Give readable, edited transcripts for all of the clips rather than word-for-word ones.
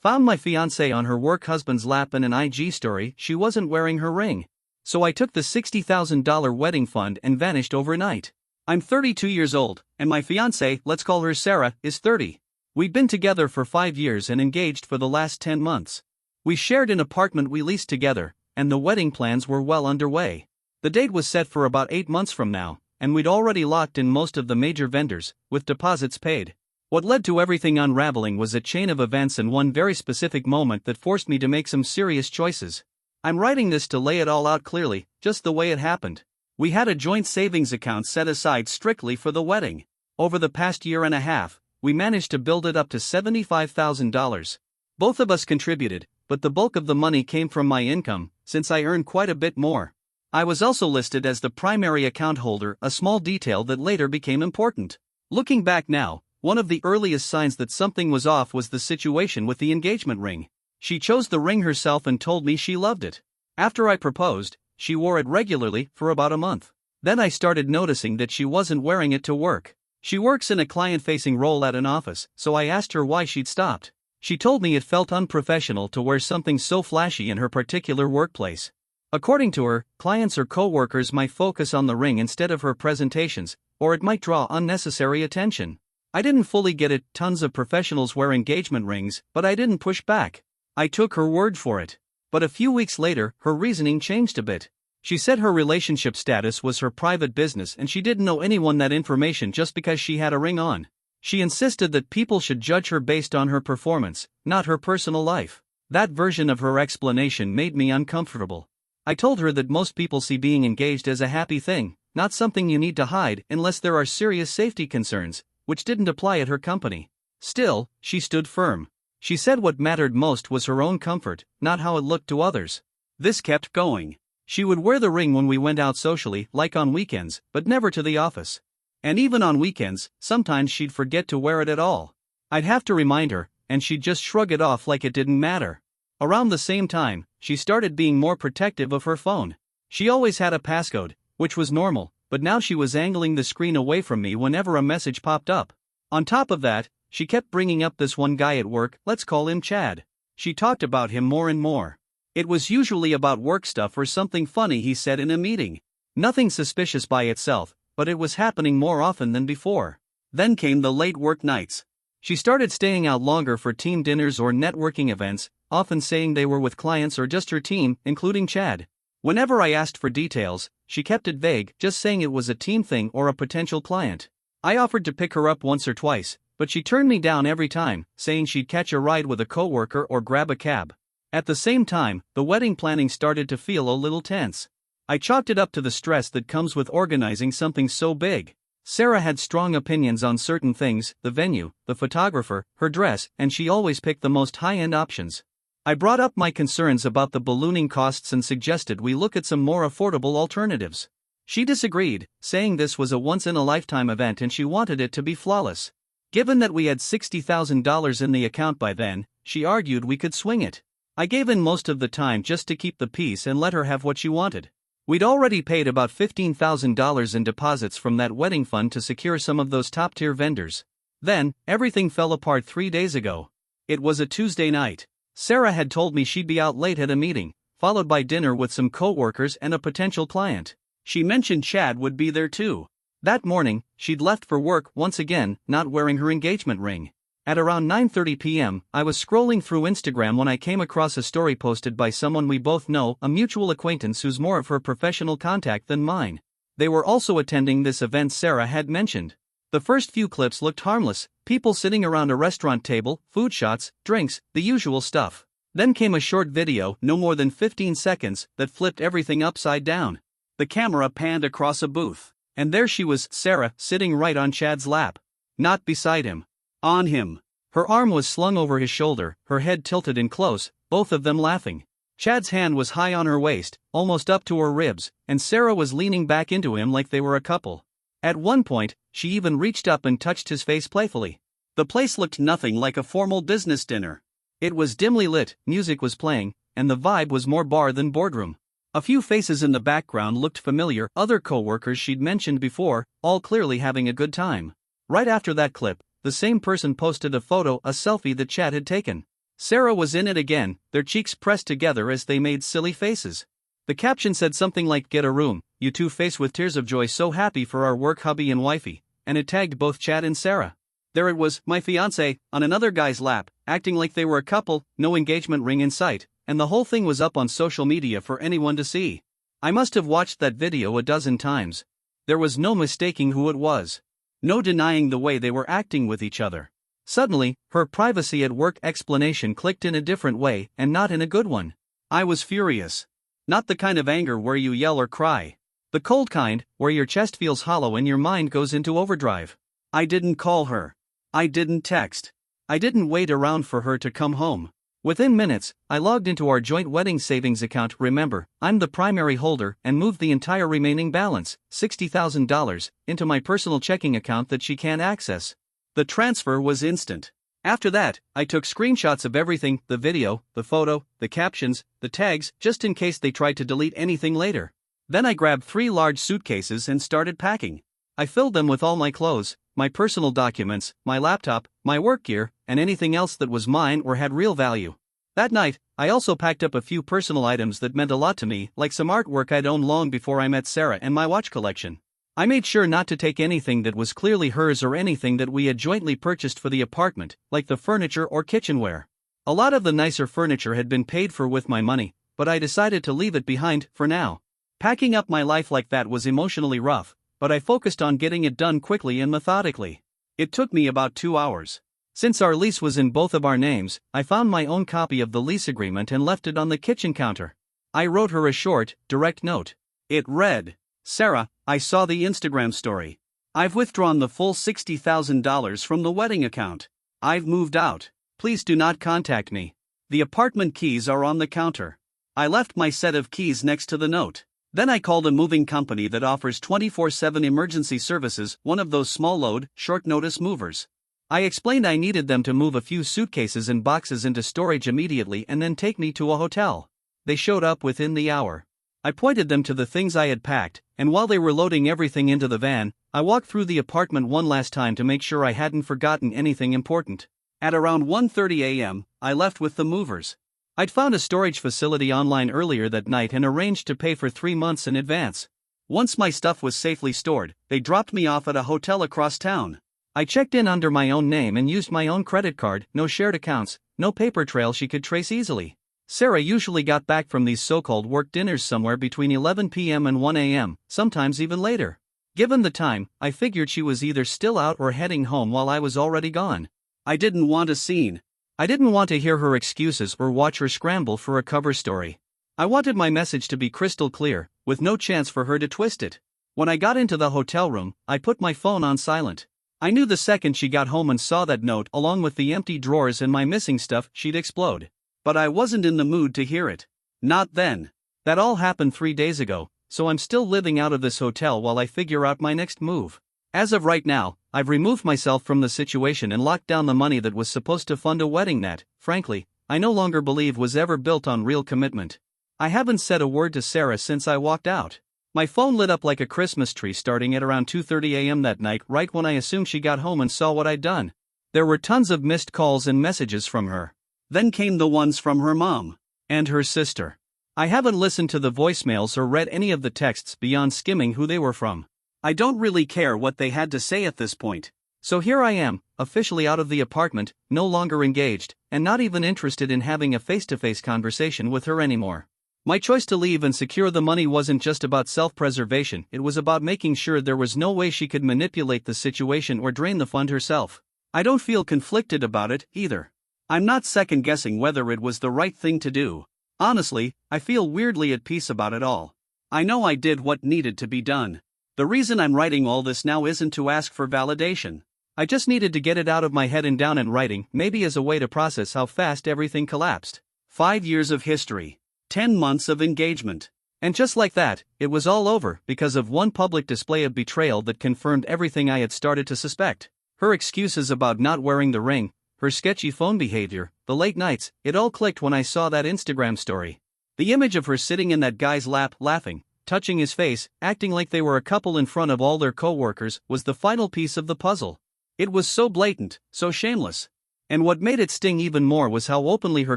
Found my fiancée on her work husband's lap in an IG story. She wasn't wearing her ring. So I took the $60,000 wedding fund and vanished overnight. I'm 32 years old, and my fiancée, let's call her Sarah, is 30. We'd been together for 5 years and engaged for the last 10 months. We shared an apartment we leased together, and the wedding plans were well underway. The date was set for about 8 months from now, and we'd already locked in most of the major vendors, with deposits paid. What led to everything unraveling was a chain of events and one very specific moment that forced me to make some serious choices. I'm writing this to lay it all out clearly, just the way it happened. We had a joint savings account set aside strictly for the wedding. Over the past year and a half, we managed to build it up to $75,000. Both of us contributed, but the bulk of the money came from my income, since I earned quite a bit more. I was also listed as the primary account holder, a small detail that later became important. Looking back now, one of the earliest signs that something was off was the situation with the engagement ring. She chose the ring herself and told me she loved it. After I proposed, she wore it regularly for about a month. Then I started noticing that she wasn't wearing it to work. She works in a client-facing role at an office, so I asked her why she'd stopped. She told me it felt unprofessional to wear something so flashy in her particular workplace. According to her, clients or co-workers might focus on the ring instead of her presentations, or it might draw unnecessary attention. I didn't fully get it. Tons of professionals wear engagement rings, but I didn't push back. I took her word for it. But a few weeks later, her reasoning changed a bit. She said her relationship status was her private business and she didn't owe anyone that information just because she had a ring on. She insisted that people should judge her based on her performance, not her personal life. That version of her explanation made me uncomfortable. I told her that most people see being engaged as a happy thing, not something you need to hide unless there are serious safety concerns, which didn't apply at her company. Still, she stood firm. She said what mattered most was her own comfort, not how it looked to others. This kept going. She would wear the ring when we went out socially, like on weekends, but never to the office. And even on weekends, sometimes she'd forget to wear it at all. I'd have to remind her, and she'd just shrug it off like it didn't matter. Around the same time, she started being more protective of her phone. She always had a passcode, which was normal, but now she was angling the screen away from me whenever a message popped up. On top of that, she kept bringing up this one guy at work, let's call him Chad. She talked about him more and more. It was usually about work stuff or something funny he said in a meeting. Nothing suspicious by itself, but it was happening more often than before. Then came the late work nights. She started staying out longer for team dinners or networking events, often saying they were with clients or just her team, including Chad. Whenever I asked for details, she kept it vague, just saying it was a team thing or a potential client. I offered to pick her up once or twice, but she turned me down every time, saying she'd catch a ride with a coworker or grab a cab. At the same time, the wedding planning started to feel a little tense. I chalked it up to the stress that comes with organizing something so big. Sarah had strong opinions on certain things, the venue, the photographer, her dress, and she always picked the most high-end options. I brought up my concerns about the ballooning costs and suggested we look at some more affordable alternatives. She disagreed, saying this was a once-in-a-lifetime event and she wanted it to be flawless. Given that we had $60,000 in the account by then, she argued we could swing it. I gave in most of the time just to keep the peace and let her have what she wanted. We'd already paid about $15,000 in deposits from that wedding fund to secure some of those top-tier vendors. Then, everything fell apart 3 days ago. It was a Tuesday night. Sarah had told me she'd be out late at a meeting, followed by dinner with some co-workers and a potential client. She mentioned Chad would be there too. That morning, she'd left for work once again, not wearing her engagement ring. At around 9:30 p.m., I was scrolling through Instagram when I came across a story posted by someone we both know, a mutual acquaintance who's more of her professional contact than mine. They were also attending this event Sarah had mentioned. The first few clips looked harmless, people sitting around a restaurant table, food shots, drinks, the usual stuff. Then came a short video, no more than 15 seconds, that flipped everything upside down. The camera panned across a booth. And there she was, Sarah, sitting right on Chad's lap. Not beside him. On him. Her arm was slung over his shoulder, her head tilted in close, both of them laughing. Chad's hand was high on her waist, almost up to her ribs, and Sarah was leaning back into him like they were a couple. At one point, she even reached up and touched his face playfully. The place looked nothing like a formal business dinner. It was dimly lit, music was playing, and the vibe was more bar than boardroom. A few faces in the background looked familiar, other co-workers she'd mentioned before, all clearly having a good time. Right after that clip, the same person posted a photo, a selfie that Chad had taken. Sarah was in it again, their cheeks pressed together as they made silly faces. The caption said something like, "Get a room, you two," face with tears of joy, so happy for our work hubby and wifey, and it tagged both Chad and Sarah. There it was, my fiancé, on another guy's lap, acting like they were a couple, no engagement ring in sight, and the whole thing was up on social media for anyone to see. I must have watched that video a dozen times. There was no mistaking who it was. No denying the way they were acting with each other. Suddenly, her privacy at work explanation clicked in a different way, and not in a good one. I was furious. Not the kind of anger where you yell or cry. The cold kind, where your chest feels hollow and your mind goes into overdrive. I didn't call her. I didn't text. I didn't wait around for her to come home. Within minutes, I logged into our joint wedding savings account. Remember, I'm the primary holder, and moved the entire remaining balance, $60,000, into my personal checking account that she can't access. The transfer was instant. After that, I took screenshots of everything, the video, the photo, the captions, the tags, just in case they tried to delete anything later. Then I grabbed 3 large suitcases and started packing. I filled them with all my clothes, my personal documents, my laptop, my work gear, and anything else that was mine or had real value. That night, I also packed up a few personal items that meant a lot to me, like some artwork I'd owned long before I met Sarah and my watch collection. I made sure not to take anything that was clearly hers or anything that we had jointly purchased for the apartment, like the furniture or kitchenware. A lot of the nicer furniture had been paid for with my money, but I decided to leave it behind for now. Packing up my life like that was emotionally rough, but I focused on getting it done quickly and methodically. It took me about 2 hours. Since our lease was in both of our names, I found my own copy of the lease agreement and left it on the kitchen counter. I wrote her a short, direct note. It read, "Sarah, I saw the Instagram story. I've withdrawn the full $60,000 from the wedding account. I've moved out. Please do not contact me. The apartment keys are on the counter." I left my set of keys next to the note. Then I called a moving company that offers 24/7 emergency services, one of those small load, short notice movers. I explained I needed them to move a few suitcases and boxes into storage immediately and then take me to a hotel. They showed up within the hour. I pointed them to the things I had packed, and while they were loading everything into the van, I walked through the apartment one last time to make sure I hadn't forgotten anything important. At around 1:30 a.m., I left with the movers. I'd found a storage facility online earlier that night and arranged to pay for 3 months in advance. Once my stuff was safely stored, they dropped me off at a hotel across town. I checked in under my own name and used my own credit card, no shared accounts, no paper trail she could trace easily. Sarah usually got back from these so-called work dinners somewhere between 11 p.m. and 1 a.m., sometimes even later. Given the time, I figured she was either still out or heading home while I was already gone. I didn't want a scene. I didn't want to hear her excuses or watch her scramble for a cover story. I wanted my message to be crystal clear, with no chance for her to twist it. When I got into the hotel room, I put my phone on silent. I knew the second she got home and saw that note along with the empty drawers and my missing stuff, she'd explode. But I wasn't in the mood to hear it. Not then. That all happened 3 days ago, so I'm still living out of this hotel while I figure out my next move. As of right now, I've removed myself from the situation and locked down the money that was supposed to fund a wedding that, frankly, I no longer believe was ever built on real commitment. I haven't said a word to Sarah since I walked out. My phone lit up like a Christmas tree starting at around 2:30 a.m. that night, right when I assumed she got home and saw what I'd done. There were tons of missed calls and messages from her. Then came the ones from her mom and her sister. I haven't listened to the voicemails or read any of the texts beyond skimming who they were from. I don't really care what they had to say at this point. So here I am, officially out of the apartment, no longer engaged, and not even interested in having a face-to-face conversation with her anymore. My choice to leave and secure the money wasn't just about self-preservation, it was about making sure there was no way she could manipulate the situation or drain the fund herself. I don't feel conflicted about it, either. I'm not second-guessing whether it was the right thing to do. Honestly, I feel weirdly at peace about it all. I know I did what needed to be done. The reason I'm writing all this now isn't to ask for validation. I just needed to get it out of my head and down in writing, maybe as a way to process how fast everything collapsed. 5 years of history. 10 months of engagement. And just like that, it was all over because of one public display of betrayal that confirmed everything I had started to suspect. Her excuses about not wearing the ring, her sketchy phone behavior, the late nights, it all clicked when I saw that Instagram story. The image of her sitting in that guy's lap, laughing, touching his face, acting like they were a couple in front of all their co-workers, was the final piece of the puzzle. It was so blatant, so shameless. And what made it sting even more was how openly her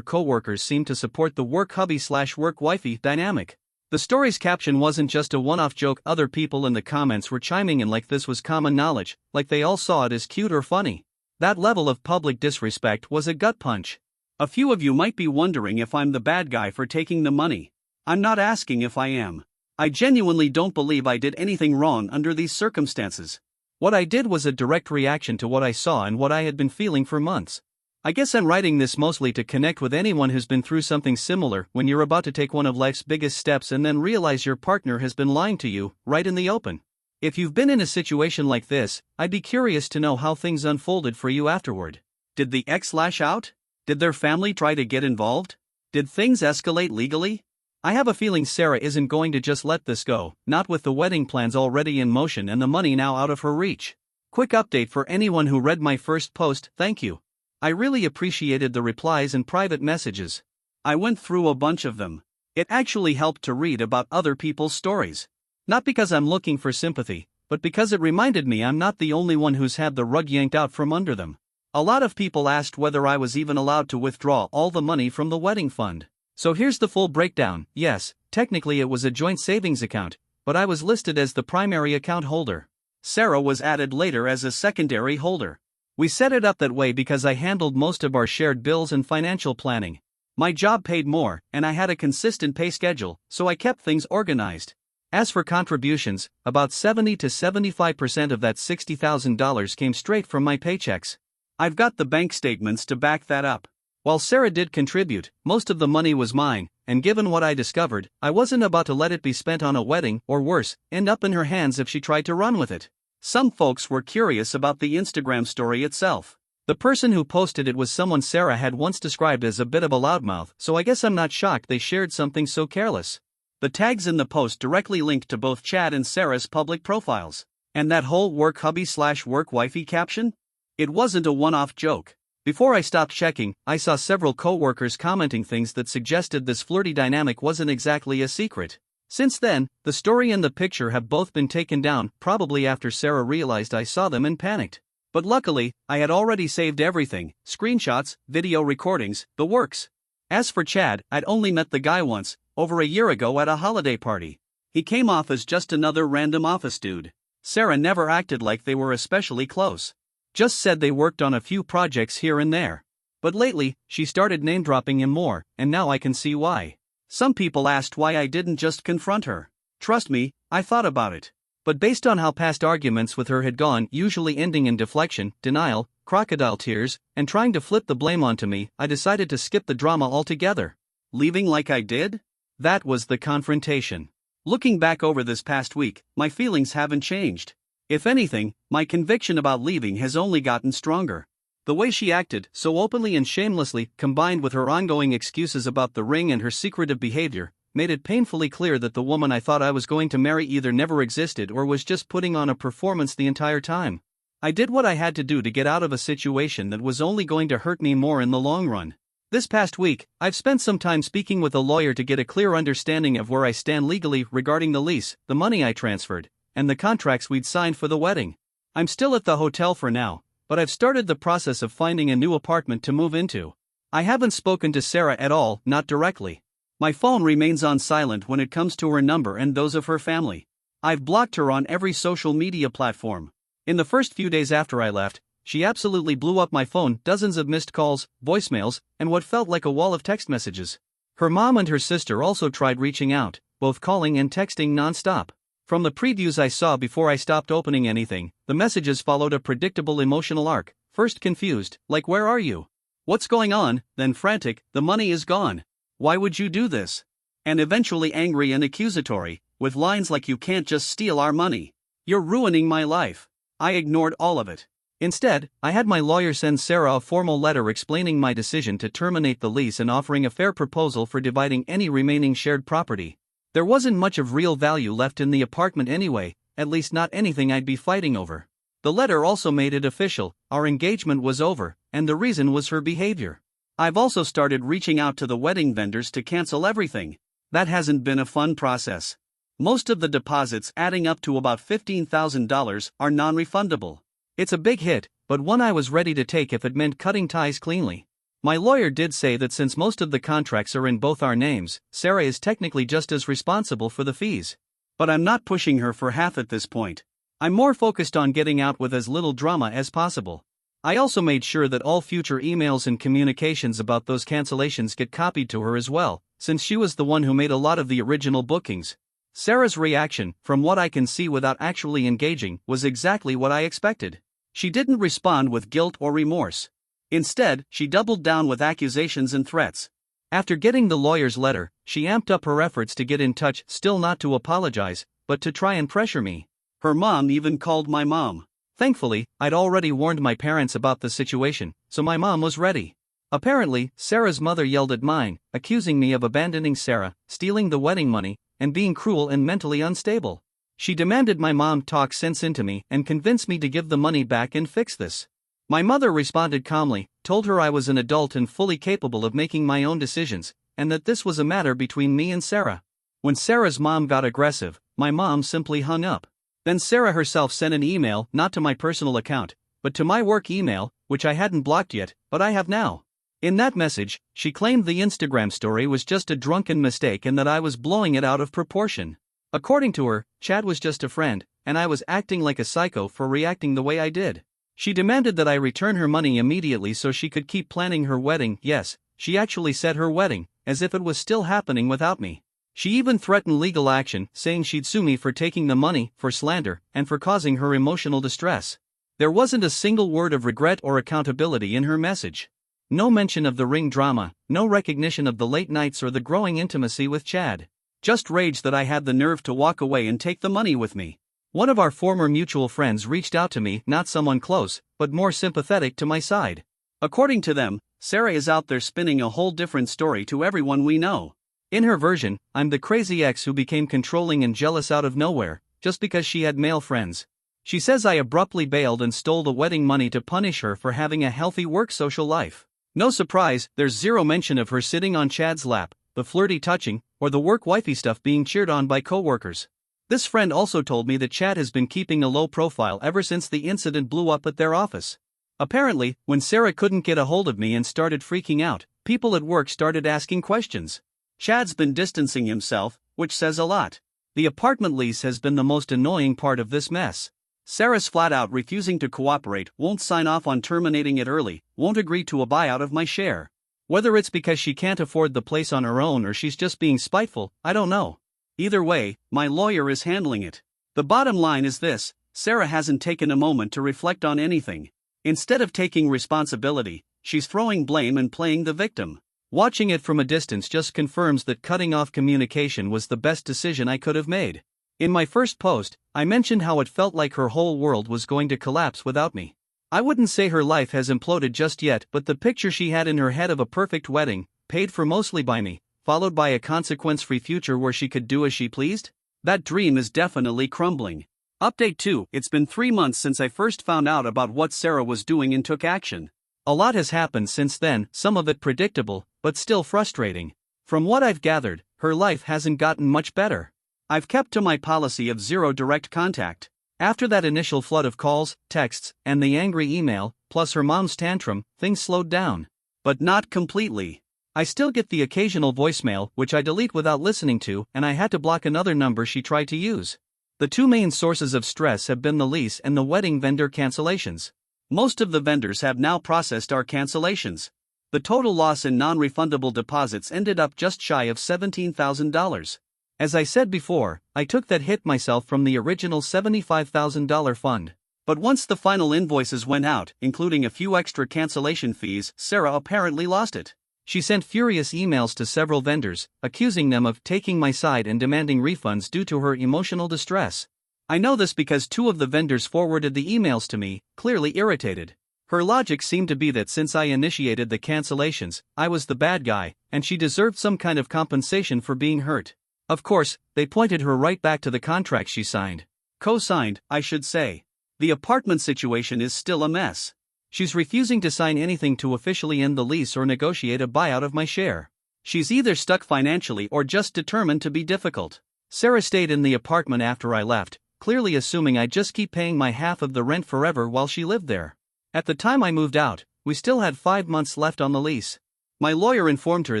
coworkers seemed to support the work hubby/work wifey dynamic. The story's caption wasn't just a one-off joke, other people in the comments were chiming in like this was common knowledge, like they all saw it as cute or funny. That level of public disrespect was a gut punch. A few of you might be wondering if I'm the bad guy for taking the money. I'm not asking if I am. I genuinely don't believe I did anything wrong under these circumstances. What I did was a direct reaction to what I saw and what I had been feeling for months. I guess I'm writing this mostly to connect with anyone who's been through something similar when you're about to take one of life's biggest steps and then realize your partner has been lying to you, right in the open. If you've been in a situation like this, I'd be curious to know how things unfolded for you afterward. Did the ex lash out? Did their family try to get involved? Did things escalate legally? I have a feeling Sarah isn't going to just let this go, not with the wedding plans already in motion and the money now out of her reach. Quick update for anyone who read my first post, thank you. I really appreciated the replies and private messages. I went through a bunch of them. It actually helped to read about other people's stories. Not because I'm looking for sympathy, but because it reminded me I'm not the only one who's had the rug yanked out from under them. A lot of people asked whether I was even allowed to withdraw all the money from the wedding fund. So here's the full breakdown. Yes, technically it was a joint savings account, but I was listed as the primary account holder. Sarah was added later as a secondary holder. We set it up that way because I handled most of our shared bills and financial planning. My job paid more, and I had a consistent pay schedule, so I kept things organized. As for contributions, about 70 to 75% of that $60,000 came straight from my paychecks. I've got the bank statements to back that up. While Sarah did contribute, most of the money was mine, and given what I discovered, I wasn't about to let it be spent on a wedding, or worse, end up in her hands if she tried to run with it. Some folks were curious about the Instagram story itself. The person who posted it was someone Sarah had once described as a bit of a loudmouth, so I guess I'm not shocked they shared something so careless. The tags in the post directly linked to both Chad and Sarah's public profiles. And that whole work hubby/work wifey caption? It wasn't a one-off joke. Before I stopped checking, I saw several co-workers commenting things that suggested this flirty dynamic wasn't exactly a secret. Since then, the story and the picture have both been taken down, probably after Sarah realized I saw them and panicked. But luckily, I had already saved everything, screenshots, video recordings, the works. As for Chad, I'd only met the guy once, over a year ago at a holiday party. He came off as just another random office dude. Sarah never acted like they were especially close. Just said they worked on a few projects here and there. But lately, she started name-dropping him more, and now I can see why. Some people asked why I didn't just confront her. Trust me, I thought about it. But based on how past arguments with her had gone, usually ending in deflection, denial, crocodile tears, and trying to flip the blame onto me, I decided to skip the drama altogether. Leaving like I did? That was the confrontation. Looking back over this past week, my feelings haven't changed. If anything, my conviction about leaving has only gotten stronger. The way she acted, so openly and shamelessly, combined with her ongoing excuses about the ring and her secretive behavior, made it painfully clear that the woman I thought I was going to marry either never existed or was just putting on a performance the entire time. I did what I had to do to get out of a situation that was only going to hurt me more in the long run. This past week, I've spent some time speaking with a lawyer to get a clear understanding of where I stand legally regarding the lease, the money I transferred, and the contracts we'd signed for the wedding. I'm still at the hotel for now, but I've started the process of finding a new apartment to move into. I haven't spoken to Sarah at all, not directly. My phone remains on silent when it comes to her number and those of her family. I've blocked her on every social media platform. In the first few days after I left, she absolutely blew up my phone, dozens of missed calls, voicemails, and what felt like a wall of text messages. Her mom and her sister also tried reaching out, both calling and texting nonstop. From the previews I saw before I stopped opening anything, the messages followed a predictable emotional arc, first confused, like where are you? What's going on, then frantic, the money is gone. Why would you do this? And eventually angry and accusatory, with lines like you can't just steal our money. You're ruining my life. I ignored all of it. Instead, I had my lawyer send Sarah a formal letter explaining my decision to terminate the lease and offering a fair proposal for dividing any remaining shared property. There wasn't much of real value left in the apartment anyway, at least not anything I'd be fighting over. The letter also made it official, our engagement was over, and the reason was her behavior. I've also started reaching out to the wedding vendors to cancel everything. That hasn't been a fun process. Most of the deposits, adding up to about $15,000, are non-refundable. It's a big hit, but one I was ready to take if it meant cutting ties cleanly. My lawyer did say that since most of the contracts are in both our names, Sarah is technically just as responsible for the fees. But I'm not pushing her for half at this point. I'm more focused on getting out with as little drama as possible. I also made sure that all future emails and communications about those cancellations get copied to her as well, since she was the one who made a lot of the original bookings. Sarah's reaction, from what I can see without actually engaging, was exactly what I expected. She didn't respond with guilt or remorse. Instead, she doubled down with accusations and threats. After getting the lawyer's letter, she amped up her efforts to get in touch, still not to apologize, but to try and pressure me. Her mom even called my mom. Thankfully, I'd already warned my parents about the situation, so my mom was ready. Apparently, Sarah's mother yelled at mine, accusing me of abandoning Sarah, stealing the wedding money, and being cruel and mentally unstable. She demanded my mom talk sense into me and convince me to give the money back and fix this. My mother responded calmly, told her I was an adult and fully capable of making my own decisions, and that this was a matter between me and Sarah. When Sarah's mom got aggressive, my mom simply hung up. Then Sarah herself sent an email, not to my personal account, but to my work email, which I hadn't blocked yet, but I have now. In that message, she claimed the Instagram story was just a drunken mistake and that I was blowing it out of proportion. According to her, Chad was just a friend, and I was acting like a psycho for reacting the way I did. She demanded that I return her money immediately so she could keep planning her wedding. Yes, she actually said her wedding, as if it was still happening without me. She even threatened legal action, saying she'd sue me for taking the money, for slander, and for causing her emotional distress. There wasn't a single word of regret or accountability in her message. No mention of the ring drama, no recognition of the late nights or the growing intimacy with Chad. Just rage that I had the nerve to walk away and take the money with me. One of our former mutual friends reached out to me, not someone close, but more sympathetic to my side. According to them, Sarah is out there spinning a whole different story to everyone we know. In her version, I'm the crazy ex who became controlling and jealous out of nowhere, just because she had male friends. She says I abruptly bailed and stole the wedding money to punish her for having a healthy work social life. No surprise, there's zero mention of her sitting on Chad's lap, the flirty touching, or the work wifey stuff being cheered on by coworkers. This friend also told me that Chad has been keeping a low profile ever since the incident blew up at their office. Apparently, when Sarah couldn't get a hold of me and started freaking out, people at work started asking questions. Chad's been distancing himself, which says a lot. The apartment lease has been the most annoying part of this mess. Sarah's flat out refusing to cooperate, won't sign off on terminating it early, won't agree to a buyout of my share. Whether it's because she can't afford the place on her own or she's just being spiteful, I don't know. Either way, my lawyer is handling it. The bottom line is this: Sarah hasn't taken a moment to reflect on anything. Instead of taking responsibility, she's throwing blame and playing the victim. Watching it from a distance just confirms that cutting off communication was the best decision I could have made. In my first post, I mentioned how it felt like her whole world was going to collapse without me. I wouldn't say her life has imploded just yet, but the picture she had in her head of a perfect wedding, paid for mostly by me, followed by a consequence-free future where she could do as she pleased, that dream is definitely crumbling. Update 2: It's been 3 months since I first found out about what Sarah was doing and took action. A lot has happened since then, some of it predictable, but still frustrating. From what I've gathered, her life hasn't gotten much better. I've kept to my policy of zero direct contact. After that initial flood of calls, texts, and the angry email, plus her mom's tantrum, things slowed down. But not completely. I still get the occasional voicemail, which I delete without listening to, and I had to block another number she tried to use. The two main sources of stress have been the lease and the wedding vendor cancellations. Most of the vendors have now processed our cancellations. The total loss in non-refundable deposits ended up just shy of $17,000. As I said before, I took that hit myself from the original $75,000 fund. But once the final invoices went out, including a few extra cancellation fees, Sarah apparently lost it. She sent furious emails to several vendors, accusing them of taking my side and demanding refunds due to her emotional distress. I know this because 2 of the vendors forwarded the emails to me, clearly irritated. Her logic seemed to be that since I initiated the cancellations, I was the bad guy, and she deserved some kind of compensation for being hurt. Of course, they pointed her right back to the contract she signed. Co-signed, I should say. The apartment situation is still a mess. She's refusing to sign anything to officially end the lease or negotiate a buyout of my share. She's either stuck financially or just determined to be difficult. Sarah stayed in the apartment after I left, clearly assuming I'd just keep paying my half of the rent forever while she lived there. At the time I moved out, we still had 5 months left on the lease. My lawyer informed her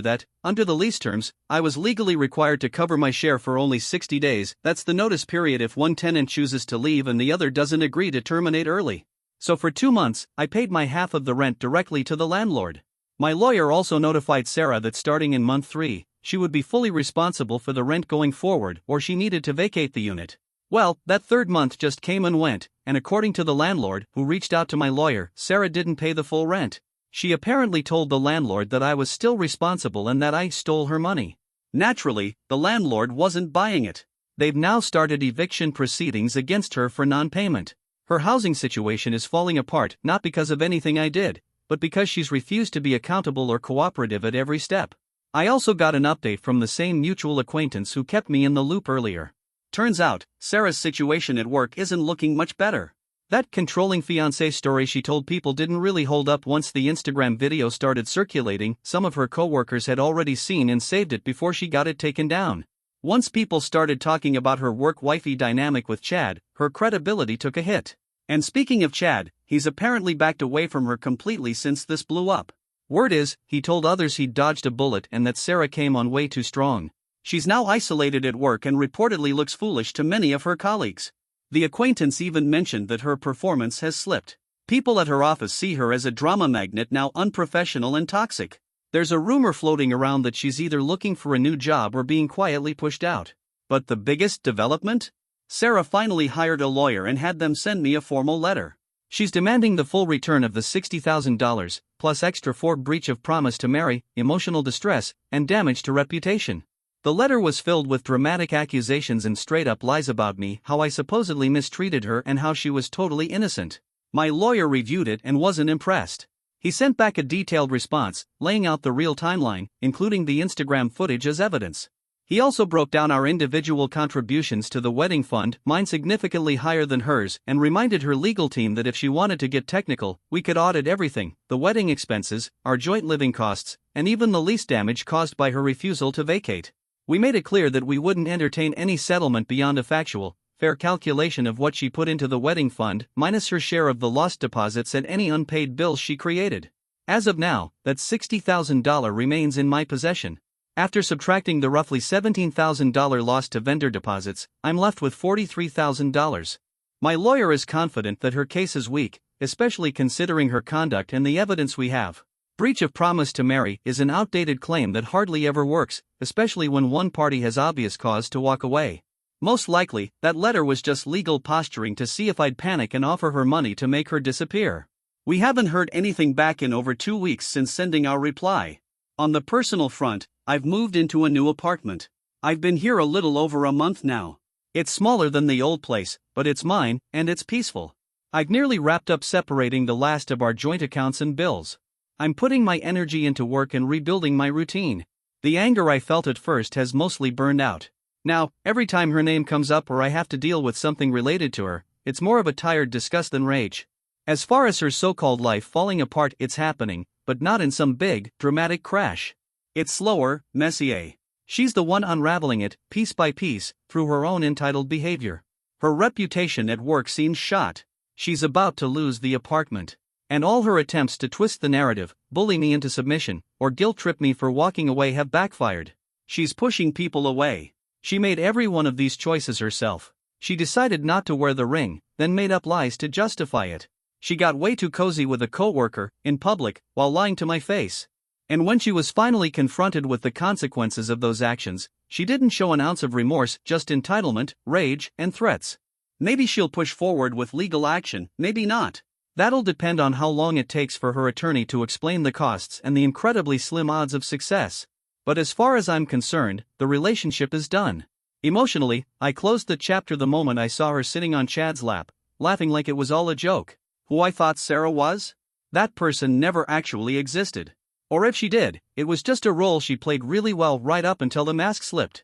that, under the lease terms, I was legally required to cover my share for only 60 days. That's the notice period if one tenant chooses to leave and the other doesn't agree to terminate early. So for 2 months, I paid my half of the rent directly to the landlord. My lawyer also notified Sarah that starting in month 3, she would be fully responsible for the rent going forward or she needed to vacate the unit. Well, that 3rd month just came and went, and according to the landlord, who reached out to my lawyer, Sarah didn't pay the full rent. She apparently told the landlord that I was still responsible and that I stole her money. Naturally, the landlord wasn't buying it. They've now started eviction proceedings against her for non-payment. Her housing situation is falling apart not because of anything I did, but because she's refused to be accountable or cooperative at every step. I also got an update from the same mutual acquaintance who kept me in the loop earlier. Turns out, Sarah's situation at work isn't looking much better. That controlling fiancé story she told people didn't really hold up once the Instagram video started circulating. Some of her coworkers had already seen and saved it before she got it taken down. Once people started talking about her work-wifey dynamic with Chad, her credibility took a hit. And speaking of Chad, he's apparently backed away from her completely since this blew up. Word is, he told others he'd dodged a bullet and that Sarah came on way too strong. She's now isolated at work and reportedly looks foolish to many of her colleagues. The acquaintance even mentioned that her performance has slipped. People at her office see her as a drama magnet now unprofessional and toxic. There's a rumor floating around that she's either looking for a new job or being quietly pushed out. But the biggest development? Sarah finally hired a lawyer and had them send me a formal letter. She's demanding the full return of the $60,000, plus extra for breach of promise to marry, emotional distress, and damage to reputation. The letter was filled with dramatic accusations and straight-up lies about me, how I supposedly mistreated her and how she was totally innocent. My lawyer reviewed it and wasn't impressed. He sent back a detailed response, laying out the real timeline, including the Instagram footage as evidence. He also broke down our individual contributions to the wedding fund, mine significantly higher than hers, and reminded her legal team that if she wanted to get technical, we could audit everything, the wedding expenses, our joint living costs, and even the lease damage caused by her refusal to vacate. We made it clear that we wouldn't entertain any settlement beyond a factual, fair calculation of what she put into the wedding fund, minus her share of the lost deposits and any unpaid bills she created. As of now, that $60,000 remains in my possession. After subtracting the roughly $17,000 lost to vendor deposits, I'm left with $43,000. My lawyer is confident that her case is weak, especially considering her conduct and the evidence we have. Breach of promise to marry is an outdated claim that hardly ever works, especially when one party has obvious cause to walk away. Most likely, that letter was just legal posturing to see if I'd panic and offer her money to make her disappear. We haven't heard anything back in over 2 weeks since sending our reply. On the personal front, I've moved into a new apartment. I've been here a little over a month now. It's smaller than the old place, but it's mine, and it's peaceful. I've nearly wrapped up separating the last of our joint accounts and bills. I'm putting my energy into work and rebuilding my routine. The anger I felt at first has mostly burned out. Now, every time her name comes up or I have to deal with something related to her, it's more of a tired disgust than rage. As far as her so-called life falling apart, it's happening, but not in some big, dramatic crash. It's slower, messier. She's the one unraveling it, piece by piece, through her own entitled behavior. Her reputation at work seems shot. She's about to lose the apartment. And all her attempts to twist the narrative, bully me into submission, or guilt-trip me for walking away have backfired. She's pushing people away. She made every one of these choices herself. She decided not to wear the ring, then made up lies to justify it. She got way too cozy with a coworker, in public, while lying to my face. And when she was finally confronted with the consequences of those actions, she didn't show an ounce of remorse, just entitlement, rage, and threats. Maybe she'll push forward with legal action, maybe not. That'll depend on how long it takes for her attorney to explain the costs and the incredibly slim odds of success. But as far as I'm concerned, the relationship is done. Emotionally, I closed the chapter the moment I saw her sitting on Chad's lap, laughing like it was all a joke. Who I thought Sarah was? That person never actually existed. Or if she did, it was just a role she played really well right up until the mask slipped.